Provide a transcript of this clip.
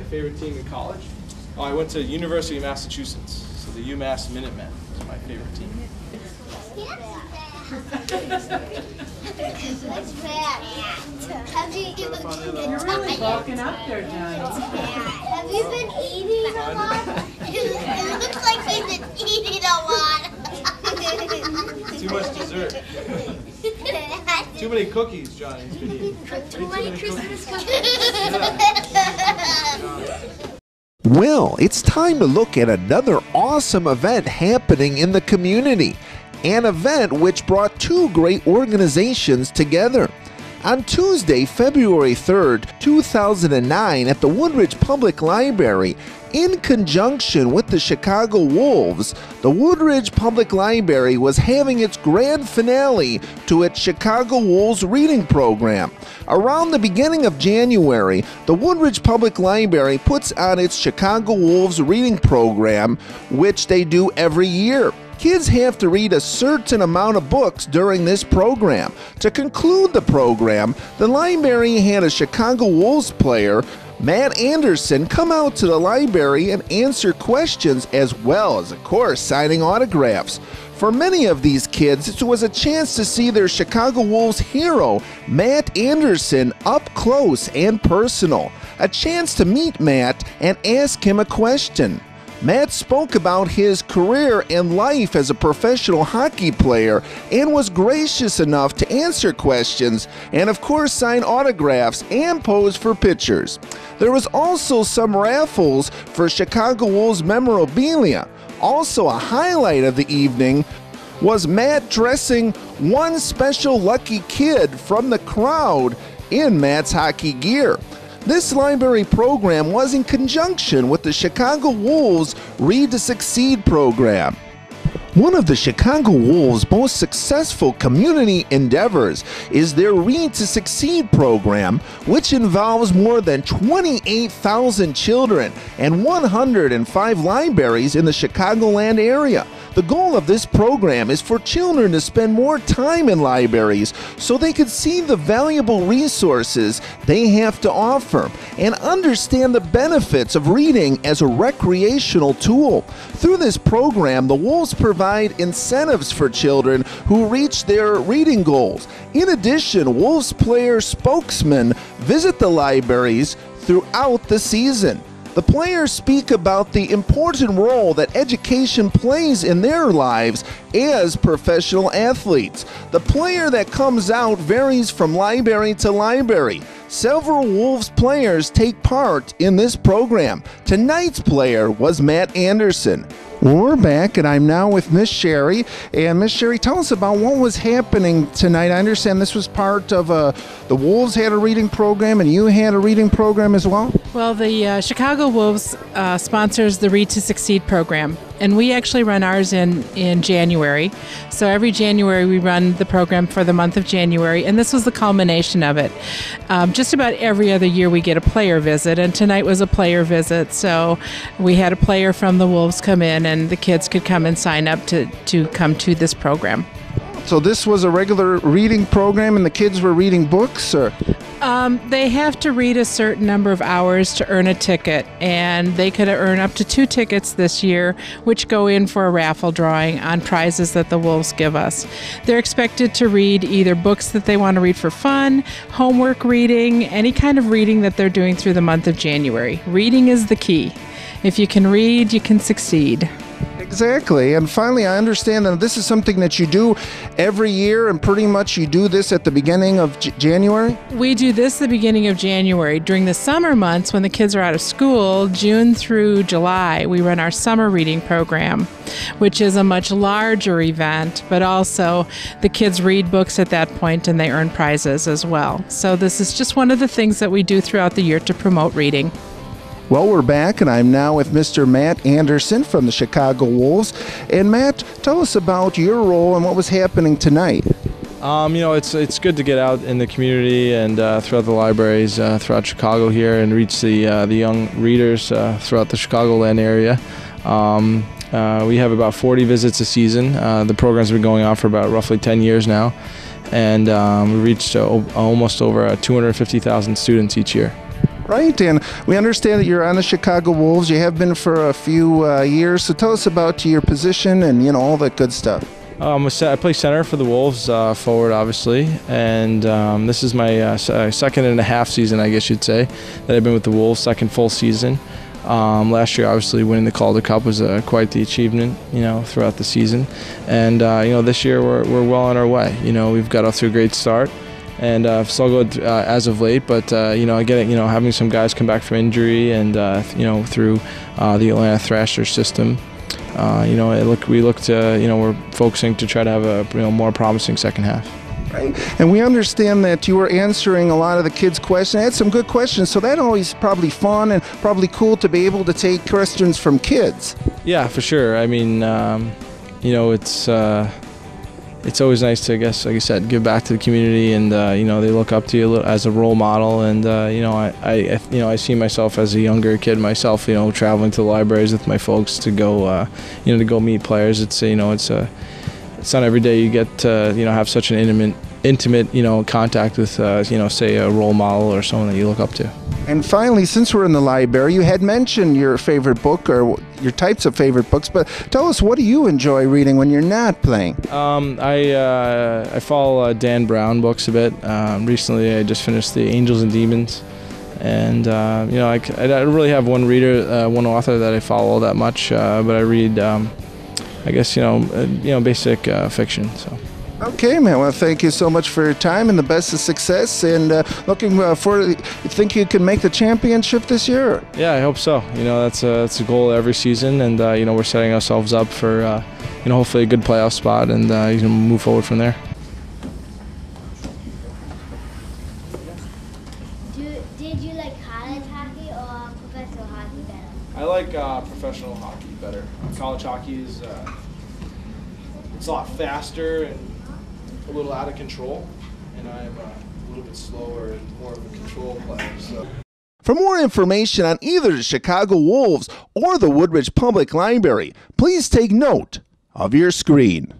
My favorite team in college? Oh, I went to University of Massachusetts, so the UMass Minutemen is my favorite team. That's bad. Have you You're really bulking up there, Johnny. Have you been eating a lot? It looks like you've been eating a lot. Too much dessert. Too many cookies, Johnny's been eating. Too many Christmas cookies. Well, it's time to look at another awesome event happening in the community. An event which brought two great organizations together. On Tuesday, February 3rd, 2009, at the Woodridge Public Library, in conjunction with the Chicago Wolves, the Woodridge Public Library was having its grand finale to its Chicago Wolves reading program. Around the beginning of January, the Woodridge Public Library puts on its Chicago Wolves reading program, which they do every year. Kids have to read a certain amount of books during this program. To conclude the program, the library had a Chicago Wolves player, Matt Anderson, come out to the library and answer questions, as well as, of course, signing autographs. For many of these kids, it was a chance to see their Chicago Wolves hero, Matt Anderson, up close and personal. A chance to meet Matt and ask him a question. Matt spoke about his career and life as a professional hockey player and was gracious enough to answer questions and, of course, sign autographs and pose for pictures. There was also some raffles for Chicago Wolves memorabilia. Also, a highlight of the evening was Matt dressing one special lucky kid from the crowd in Matt's hockey gear. This library program was in conjunction with the Chicago Wolves Read to Succeed program. One of the Chicago Wolves' most successful community endeavors is their Read to Succeed program, which involves more than 28,000 children and 105 libraries in the Chicagoland area. The goal of this program is for children to spend more time in libraries so they can see the valuable resources they have to offer and understand the benefits of reading as a recreational tool. Through this program, the Wolves provide incentives for children who reach their reading goals. In addition, Wolves player spokesmen visit the libraries throughout the season. The players speak about the important role that education plays in their lives as professional athletes. The player that comes out varies from library to library. Several Wolves players take part in this program. Tonight's player was Matt Anderson. We're back, and I'm now with Miss Sherry. And Miss Sherry, tell us about what was happening tonight. I understand this was part of the Wolves had a reading program, and you had a reading program as well? Well, the Chicago Wolves sponsors the Read to Succeed program, and we actually run ours in January. So every January we run the program for the month of January, and this was the culmination of it. Just about every other year we get a player visit, and tonight was a player visit. So we had a player from the Wolves come in, and the kids could come and sign up to come to this program. So this was a regular reading program, and the kids were reading books, or? They have to read a certain number of hours to earn a ticket, and they could earn up to 2 tickets this year, which go in for a raffle drawing on prizes that the Wolves give us. They're expected to read either books that they want to read for fun, homework reading, any kind of reading that they're doing through the month of January. Reading is the key. If you can read, you can succeed. Exactly. And finally, I understand that this is something that you do every year, and pretty much you do this at the beginning of January? We do this the beginning of January. During the summer months, when the kids are out of school, June through July, we run our summer reading program, which is a much larger event, but also the kids read books at that point and they earn prizes as well. So this is just one of the things that we do throughout the year to promote reading. Well, we're back, and I'm now with Mr. Matt Anderson from the Chicago Wolves. And Matt, tell us about your role and what was happening tonight. It's good to get out in the community and throughout the libraries throughout Chicago here and reach the young readers throughout the Chicagoland area. We have about 40 visits a season. The program's been going on for about roughly 10 years now, and we reached almost over 250,000 students each year. Right, and we understand that you're on the Chicago Wolves. You have been for a few years. So tell us about your position and all that good stuff. I play center for the Wolves, forward obviously, and this is my second and a half season, I guess you'd say, that I've been with the Wolves. Second full season. Last year, obviously, winning the Calder Cup was quite the achievement, throughout the season, and this year we're well on our way. We've got off to a great start, and struggled as of late, but I get it. Having some guys come back from injury, and through the Atlanta Thrashers system. We look to, we're focusing to try to have a more promising second half. Right, and we understand that you were answering a lot of the kids' questions. I had some good questions, so that always probably fun and probably cool to be able to take questions from kids. Yeah, for sure. I mean, it's always nice to, I guess, like I said, give back to the community, and they look up to you as a role model. And I see myself as a younger kid myself, traveling to the libraries with my folks to go, to go meet players. It's not every day you get to have such an intimate contact with say a role model or someone that you look up to. And finally, since we're in the library, you had mentioned your favorite book or your types of favorite books, but tell us, what do you enjoy reading when you're not playing? I follow Dan Brown books a bit. Recently I just finished the Angels and Demons, and I don't really have one reader, one author that I follow that much, but I read I guess basic fiction. So. Okay, man. Well, thank you so much for your time and the best of success. And looking forward. You think you can make the championship this year? Yeah, I hope so. That's a goal every season, and we're setting ourselves up for hopefully a good playoff spot, and move forward from there. Did you like college hockey or professional hockey better? I like professional hockey better. College hockey is it's a lot faster and a little out of control, and I'm a little bit slower and more of a control player. So. For more information on either the Chicago Wolves or the Woodridge Public Library, please take note of your screen.